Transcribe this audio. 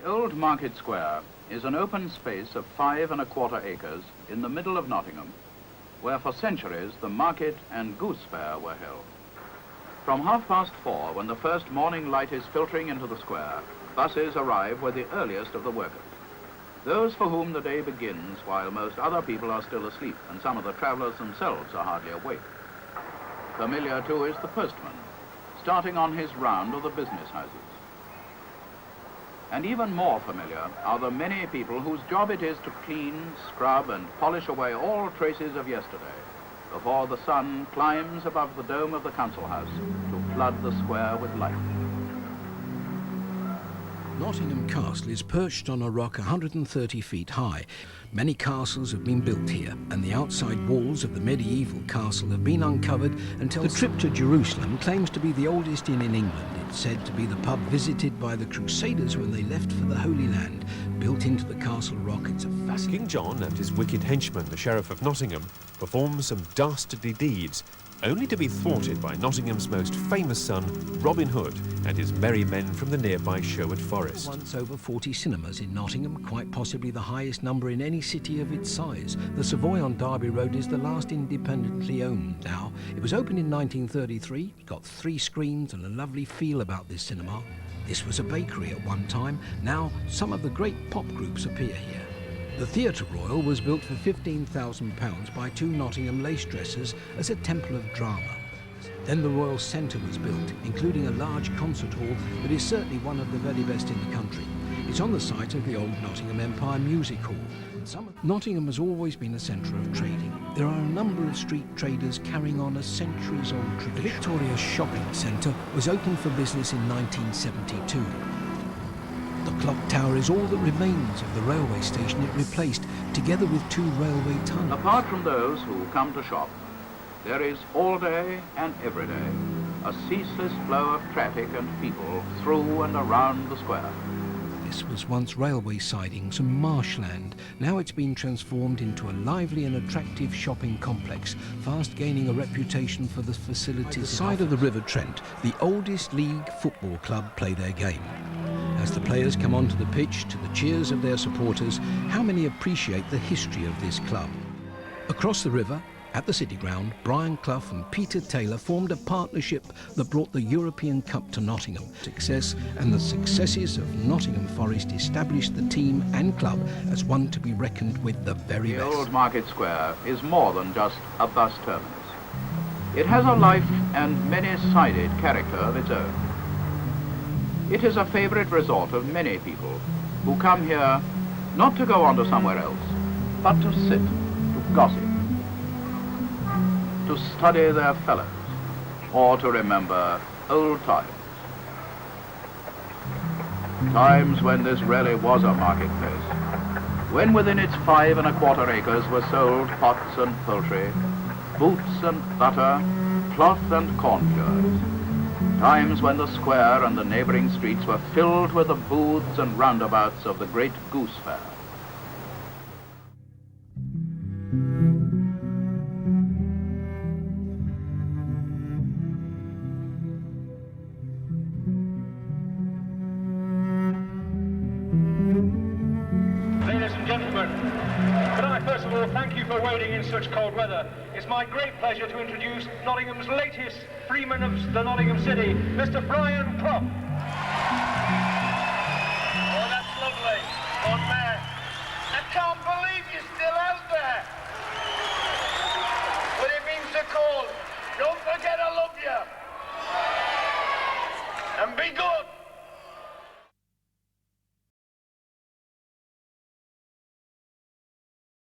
old market square is an open space of 5 1/4 acres in the middle of Nottingham, where for centuries the market and goose fair were held. From 4:30, when the first morning light is filtering into the square, buses arrive with the earliest of the workers. Those for whom the day begins while most other people are still asleep, and some of the travellers themselves are hardly awake. Familiar too is the postman, starting on his round of the business houses. And even more familiar are the many people whose job it is to clean, scrub and polish away all traces of yesterday before the sun climbs above the dome of the council house to flood the square with light. Nottingham Castle is perched on a rock 130 feet high. Many castles have been built here, and the outside walls of the medieval castle have been uncovered until the trip to Jerusalem claims to be the oldest inn in England. It's said to be the pub visited by the Crusaders when they left for the Holy Land. Built into the castle rock, it's a fascinating... King John and his wicked henchman, the Sheriff of Nottingham, performed some dastardly deeds, only to be thwarted by Nottingham's most famous son, Robin Hood, and his merry men from the nearby Sherwood Forest. Once over 40 cinemas in Nottingham, quite possibly the highest number in any city of its size. The Savoy on Derby Road is the last independently owned now. It was opened in 1933, got 3 screens and a lovely feel about this cinema. This was a bakery at one time. Now some of the great pop groups appear here. The Theatre Royal was built for £15,000 by 2 Nottingham lace dressers as a temple of drama. Then the Royal Centre was built, including a large concert hall that is certainly one of the very best in the country. It's on the site of the old Nottingham Empire Music Hall. Nottingham has always been a centre of trading. There are a number of street traders carrying on a centuries-old tradition. The Victoria Shopping Centre was opened for business in 1972. The clock tower is all that remains of the railway station it replaced, together with 2 railway tunnels. Apart from those who come to shop, there is all day and every day a ceaseless flow of traffic and people through and around the square. This was once railway sidings and marshland. Now it's been transformed into a lively and attractive shopping complex, fast gaining a reputation for the facilities. At the side of the River Trent, the oldest league football club play their game. As the players come onto the pitch to the cheers of their supporters, how many appreciate the history of this club? Across the river, at the City Ground, Brian Clough and Peter Taylor formed a partnership that brought the European Cup to Nottingham. Success and the successes of Nottingham Forest established the team and club as one to be reckoned with the very best. The old market square is more than just a bus terminus. It has a life and many-sided character of its own. It is a favourite resort of many people who come here not to go on to somewhere else, but to sit, to gossip, to study their fellows, or to remember old times. Times when this really was a marketplace, when within its 5 1/4 acres were sold pots and poultry, boots and butter, cloth and cornflowers. Times when the square and the neighbouring streets were filled with the booths and roundabouts of the great goose fair. Ladies and gentlemen, can I first of all thank you for waiting in such cold weather. It's my great pleasure to introduce Nottingham's latest freeman of the Nottingham City, Mr. Brian Clough. Oh, that's lovely. One man. I can't believe you're still out there. Well, it means so cold. Don't forget I love you. And be good.